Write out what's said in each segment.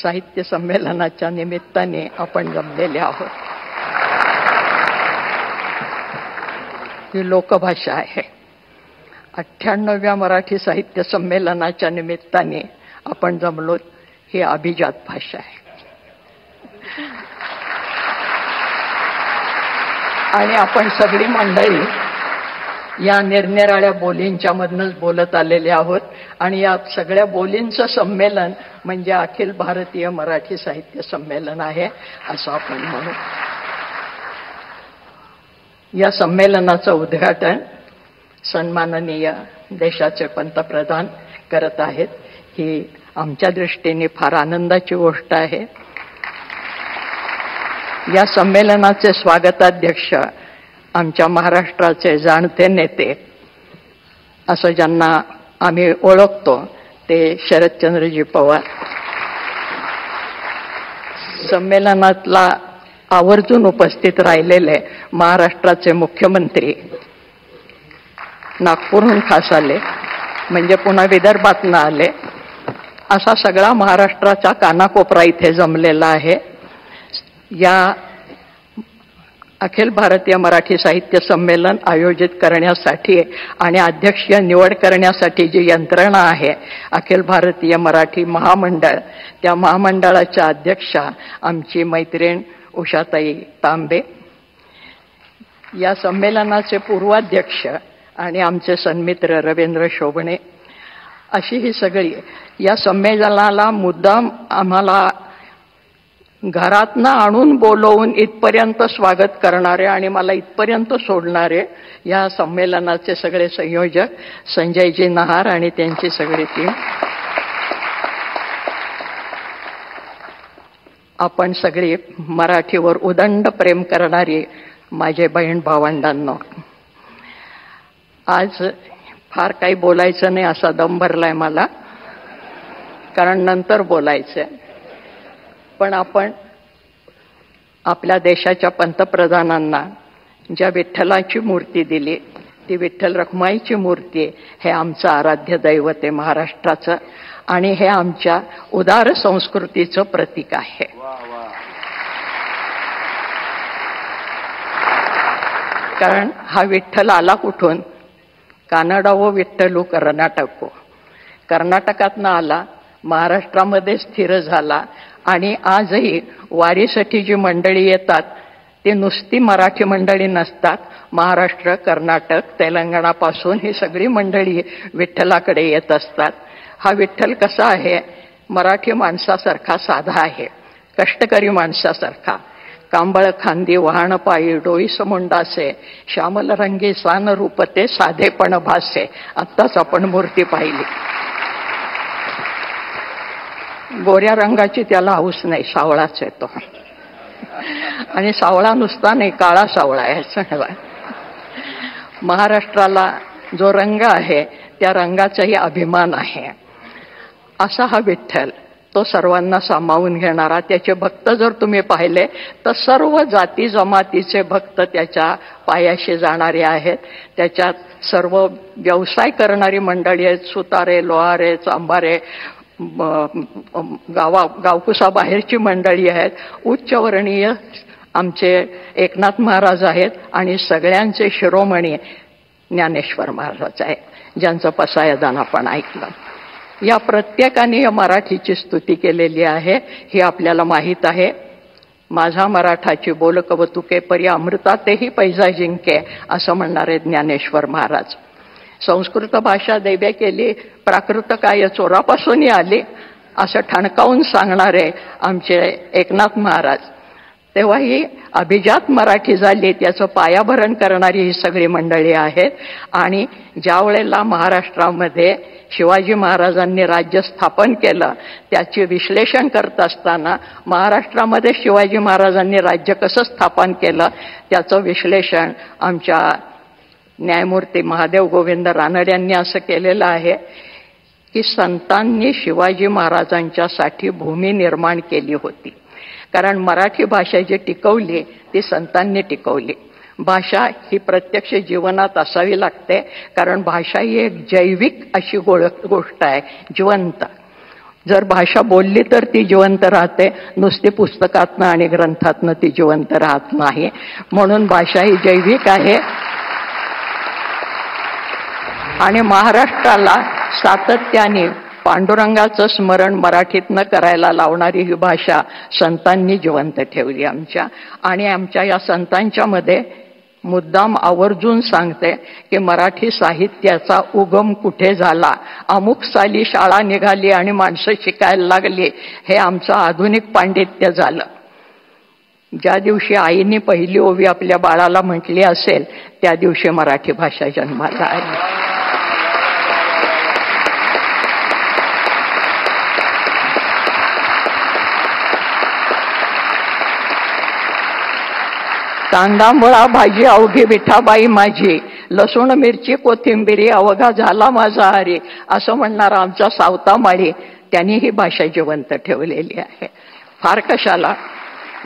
साहित्य संमेलनाच्या निमित्ताने आपण जमलेले आहोत. ही लोकभाषा आहे. 98व्या मराठी साहित्य संमेलनाच्या निमित्ताने आपण जमलो. ही अभिजात भाषा आहे. आणि आपण सगळी मंडळी या निरनिराळ्या बोलींच्या मधनच बोलत आलेले आहोत. आणि या सगळ्या बोलींचं संमेलन म्हणजे अखिल भारतीय मराठी साहित्य संमेलन आहे असं आपण म्हणू. या संमेलनाचं उद्घाटन सन्माननीय देशाचे पंतप्रधान करत आहेत. ही आमच्या दृष्टीने फार आनंदाची गोष्ट आहे. या संमेलनाचे स्वागताध्यक्ष आमच्या महाराष्ट्राचे जाणते नेते असं ज्यांना आम्ही ओळखतो ते शरदचंद्रजी पवार. संमेलनातला आवर्जून उपस्थित राहिलेले महाराष्ट्राचे मुख्यमंत्री नागपूरहून खास आले म्हणजे पुन्हा विदर्भातून आले. असा सगळा महाराष्ट्राचा कानाकोपरा इथे जमलेला आहे. या अखिल भारतीय मराठी साहित्य संमेलन आयोजित करण्यासाठी आणि अध्यक्षीय निवड करण्यासाठी जी यंत्रणा आहे अखिल भारतीय मराठी महामंडळ, त्या महामंडळाच्या अध्यक्षा आमची मैत्रीण उषाताई तांबे, या संमेलनाचे पूर्वाध्यक्ष आणि आमचे सन्मित्र रवींद्र शोभणे, अशी ही सगळी या संमेलनाला मुद्दाम आम्हाला घरातनं आणून बोलवून इथपर्यंत स्वागत करणारे आणि मला इथपर्यंत सोडणारे या संमेलनाचे सगळे संयोजक संजयजी नहार आणि त्यांची सगळी टीम. आपण सगळी मराठीवर उदंड प्रेम करणारी माझे बहीण भावंडांनो, आज फार काही बोलायचं नाही असा दम भरलाय मला, कारण नंतर बोलायचंय. पण आपण आपल्या देशाच्या पंतप्रधानांना ज्या विठ्ठलाची मूर्ती दिली ती विठ्ठल रखुमाईची मूर्ती हे आमचं आराध्य दैवत आहे महाराष्ट्राचं आणि हे आमच्या उदार संस्कृतीचं प्रतीक आहे. कारण हा विठ्ठल आला कुठून? कानडावो विठ्ठलू कर्नाटको. कर्नाटकातनं आला, महाराष्ट्रामध्ये स्थिर झाला आणि आजही वारीसाठी जी मंडळी येतात ती नुसती मराठी मंडळी नसतात. महाराष्ट्र, कर्नाटक, तेलंगणापासून ही सगळी मंडळी विठ्ठलाकडे येत असतात. हा विठ्ठल कसा आहे? मराठी माणसासारखा साधा आहे, कष्टकरी माणसासारखा. कांबळ खांदी वाहन पायी डोईस मुंडासे, श्यामल रंगी सान रूपते साधेपण भासे. आत्ताच आपण मूर्ती पाहिली. गोऱ्या रंगाची त्याला हौस नाही, सावळाच आहे तो. आणि सावळा नुसता नाही, काळा सावळा आहे. महाराष्ट्राला जो रंग आहे त्या रंगाचाही अभिमान आहे. असा हा विठ्ठल, तो सर्वांना सामावून घेणारा. त्याचे भक्त जर तुम्ही पाहिले तर सर्व जाती जमातीचे भक्त त्याच्या पायाशी जाणारे आहेत. त्याच्यात सर्व व्यवसाय करणारी मंडळी आहेत, सुतारे, लोहारे, चांभारे, गावकुसा बाहेरची मंडळी आहेत. उच्चवर्णीय आमचे एकनाथ महाराज आहेत आणि सगळ्यांचे शिरोमणी ज्ञानेश्वर महाराज आहेत, ज्यांचं पसायदान आपण ऐकलं. या प्रत्येकाने या मराठीची स्तुती केलेली आहे हे आपल्याला माहीत आहे. माझा मराठाची बोल कवतुके परी अमृतातेही पैजा जिंके असं म्हणणारे ज्ञानेश्वर महाराज. संस्कृत भाषा दैव्य केली, प्राकृत काय चोरापासूनही आली असं ठणकावून सांगणारे आमचे एकनाथ महाराज. तेव्हा ही अभिजात मराठी झाली, त्याचं पायाभरण करणारी ही सगळी मंडळी आहेत. आणि ज्या वेळेला महाराष्ट्रामध्ये शिवाजी महाराजांनी राज्य स्थापन केलं त्याचे विश्लेषण करत असताना महाराष्ट्रामध्ये शिवाजी महाराजांनी राज्य कसं स्थापन केलं त्याचं विश्लेषण आमच्या न्यायमूर्ती महादेव गोविंद रानडे यांनी असं केलेलं आहे की संतांनी शिवाजी महाराजांच्यासाठी भूमी निर्माण केली होती. कारण मराठी भाषा जी टिकवली ती संतांनी टिकवली. भाषा ही प्रत्यक्ष जीवनात असावी लागते, कारण भाषा ही एक जैविक अशी गोष्ट आहे, जिवंत. जर भाषा बोलली तर ती जिवंत राहते, नुसती पुस्तकातनं आणि ग्रंथातनं ती जिवंत राहत नाही. म्हणून भाषा ही जैविक आहे आणि महाराष्ट्राला सातत्याने पांडुरंगाचं स्मरण मराठीतनं करायला लावणारी ही भाषा संतांनी जिवंत ठेवली आमच्या. आणि आमच्या या संतांच्या मध्ये मुद्दाम आवर्जून सांगते की मराठी साहित्याचा उगम कुठे झाला, अमुक साली शाळा निघाली आणि माणसं शिकायला लागली, हे आमचं आधुनिक पांडित्य झालं. ज्या दिवशी आईने पहिली ओवी आपल्या बाळाला म्हटली असेल त्या दिवशी मराठी भाषा जन्माला आली. कांदा मुळा भाजी अवघी विठाबाई माझी, लसूण मिरची कोथिंबिरी अवघा झाला माझा हरी, असं म्हणणारा आमचा सावता माळी त्यांनी ही भाषा जिवंत ठेवलेली आहे. फार कशाला,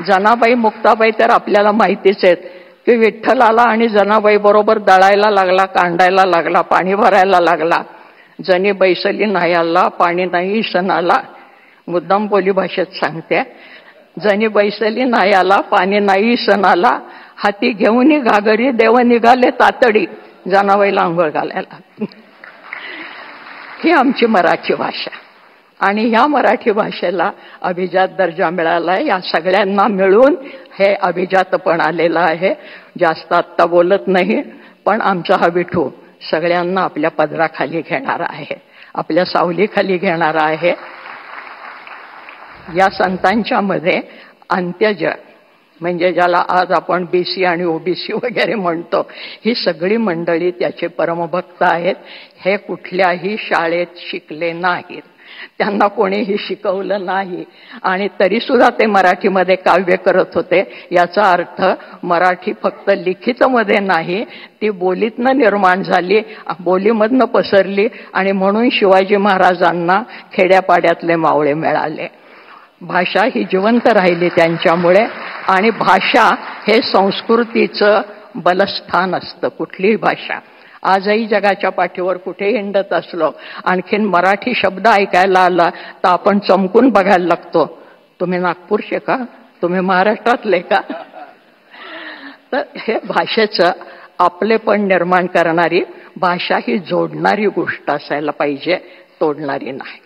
जनाबाई मुक्ताबाई तर आपल्याला माहितीच आहेत की विठ्ठलाला आणि जनाबाई बरोबर दळायला लागला, कांडायला लागला, पाणी भरायला लागला. जनी बैसली नाही आला पाणी नाही सणाला, मुद्दाम बोली भाषेत सांगते. जनी बैसली नाही आला पाणी नाही सणाला, हाती घेऊन घागरी देव निघाले तातडी, जनाबाईला आंघोळ घालायला. ही आमची मराठी भाषा आणि ह्या मराठी भाषेला अभिजात दर्जा मिळाला आहे. या सगळ्यांना मिळून हे अभिजातपण आलेलं आहे. जास्त आत्ता बोलत नाही, पण आमचा हा विठू सगळ्यांना आपल्या पदराखाली घेणारा आहे, आपल्या सावलीखाली घेणारा आहे. या संतांच्या मध्ये अंत्यज म्हणजे ज्याला आज आपण बीसी आणि ओबीसी वगैरे म्हणतो, ही सगळी मंडळी त्याचे परमभक्त आहेत. हे कुठल्याही शाळेत शिकले नाहीत, त्यांना कोणीही शिकवलं नाही आणि तरी सुद्धा ते मराठीमध्ये काव्य करत होते. याचा अर्थ मराठी फक्त लिखितमध्ये नाही, ती बोलीतनं निर्माण झाली, बोलीमधनं पसरली आणि म्हणून शिवाजी महाराजांना खेड्यापाड्यातले मावळे मिळाले. भाषा ही जिवंत राहिली त्यांच्यामुळे. आणि भाषा हे संस्कृतीचं बलस्थान असतं. कुठलीही भाषा आजही जगाच्या पाठीवर कुठे हिंडत असलो, आणखीन मराठी शब्द ऐकायला आला तर आपण चमकून बघायला लागतो, तुम्ही नागपूरचे का, तुम्ही महाराष्ट्रातले का. तर हे भाषेचं आपलेपण निर्माण करणारी, भाषा ही जोडणारी गोष्ट असायला पाहिजे, तोडणारी नाही.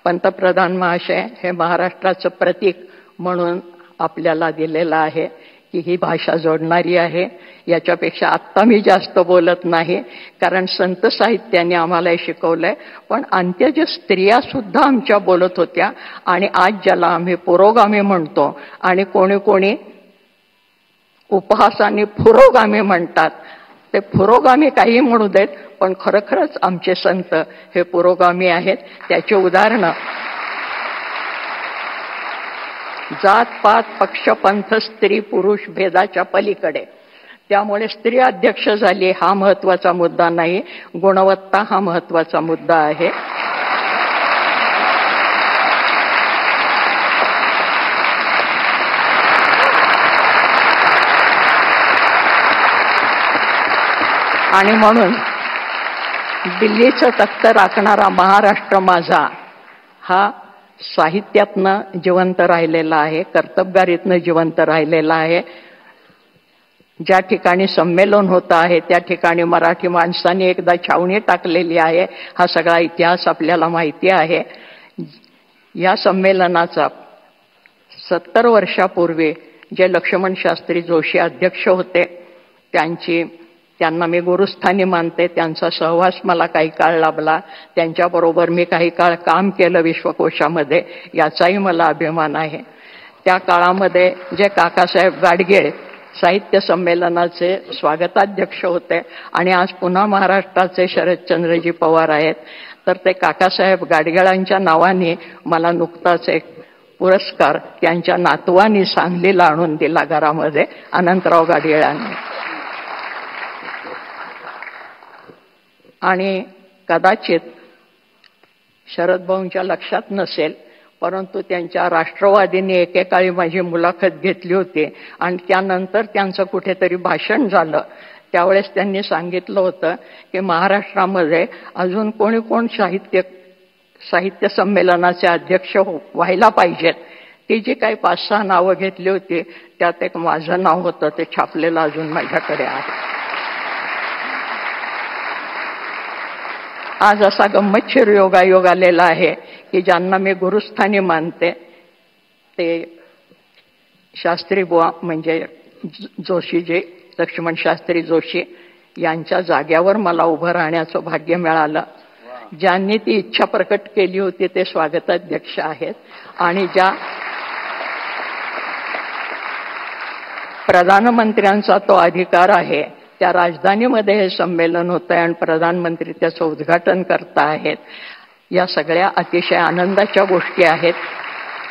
पंतप्रधान महाशय हे महाराष्ट्राचं प्रतीक म्हणून आपल्याला दिलेलं आहे की ही भाषा जोडणारी आहे. याच्यापेक्षा आत्ता मी जास्त बोलत नाही, कारण संत साहित्याने आम्हाला शिकवलंय. पण अंत्यज स्त्रिया सुद्धा आमच्या बोलत होत्या आणि आज ज्याला आम्ही पुरोगामी म्हणतो आणि कोणी कोणी उपहासाने पुरोगामी म्हणतात, ते पुरोगामी काही म्हणू देत, पण खरोखरच आमचे संत हे पुरोगामी आहेत. त्याची उदाहरणं जात पात पक्ष पंथ स्त्री पुरुष भेदाच्या पलीकडे. त्यामुळे स्त्री अध्यक्ष झाली हा महत्वाचा मुद्दा नाही, गुणवत्ता हा महत्वाचा मुद्दा आहे. आणि म्हणून दिल्लीचं तख्त राखणारा महाराष्ट्र माझा हा साहित्यातनं जिवंत राहिलेला आहे, कर्तबगारीतनं जिवंत राहिलेला आहे. ज्या ठिकाणी संमेलन होतं आहे त्या ठिकाणी मराठी माणसांनी एकदा छावणी टाकलेली आहे. हा सगळा इतिहास आपल्याला माहिती आहे. या संमेलनाचा 70 वर्षापूर्वी जे लक्ष्मण शास्त्री जोशी अध्यक्ष होते, त्यांना मी गुरुस्थानी मानते. त्यांचा सहवास मला काही काळ लाभला, त्यांच्याबरोबर मी काही काळ काम केलं विश्वकोशामध्ये, याचाही मला अभिमान आहे. त्या काळामध्ये जे काकासाहेब गाडगीळ साहित्य संमेलनाचे स्वागताध्यक्ष होते आणि आज पुन्हा महाराष्ट्राचे शरदचंद्रजी पवार आहेत, तर ते काकासाहेब गाडगिळांच्या नावाने मला नुकताच एक पुरस्कार त्यांच्या नातवांनी सांगलीला आणून दिला घरामध्ये, अनंतराव गाडगिळांनी. आणि कदाचित शरद भाऊंच्या लक्षात नसेल, परंतु त्यांच्या राष्ट्रवादीने एकेकाळी माझी मुलाखत घेतली होती आणि त्यानंतर त्यांचं कुठेतरी भाषण झालं. त्यावेळेस त्यांनी सांगितलं होतं की महाराष्ट्रामध्ये अजून कोण साहित्य संमेलनाचे अध्यक्ष व्हायला पाहिजेत. ती जी काही 5-6 नावं घेतली होती त्यात एक माझं नाव होतं, ते छापलेलं अजून माझ्याकडे आहे. आज असा गंमतशीर योगायोग आलेला आहे की ज्यांना मी गुरुस्थानी मानते ते शास्त्री बुवा म्हणजे जोशीजी, लक्ष्मण शास्त्री जोशी यांच्या जाग्यावर मला उभं राहण्याचं भाग्य मिळालं. ज्यांनी ती इच्छा प्रकट केली होती ते स्वागताध्यक्ष आहेत. आणि ज्या प्रधानमंत्र्यांचा तो अधिकार आहे, त्या राजधानीमध्ये हे संमेलन होतं आणि प्रधानमंत्री त्याचं उद्घाटन करता आहेत. या सगळ्या अतिशय आनंदाच्या गोष्टी आहेत.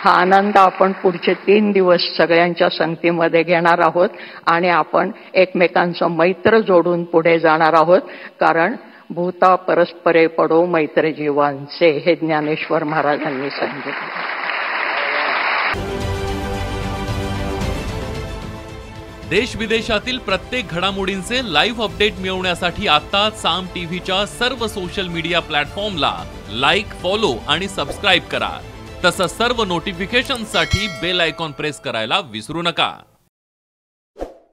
हा आनंद आपण पुढचे 3 दिवस सगळ्यांच्या संगतीमध्ये घेणार आहोत आणि आपण एकमेकांचं मैत्र जोडून पुढे जाणार आहोत. कारण भूता परस्परे पडो मैत्र जीवांचे, हे ज्ञानेश्वर महाराजांनी सांगितले. देश विदेशातील प्रत्येक घडामोडींचे लाईव्ह अपडेट मिळवण्यासाठी आता साम टीव्हीच्या सर्व सोशल मीडिया प्लॅटफॉर्मला लाईक, फॉलो आणि सबस्क्राईब करा. तसंच सर्व नोटिफिकेशनसाठी बेल आयकॉन प्रेस करायला विसरू नका.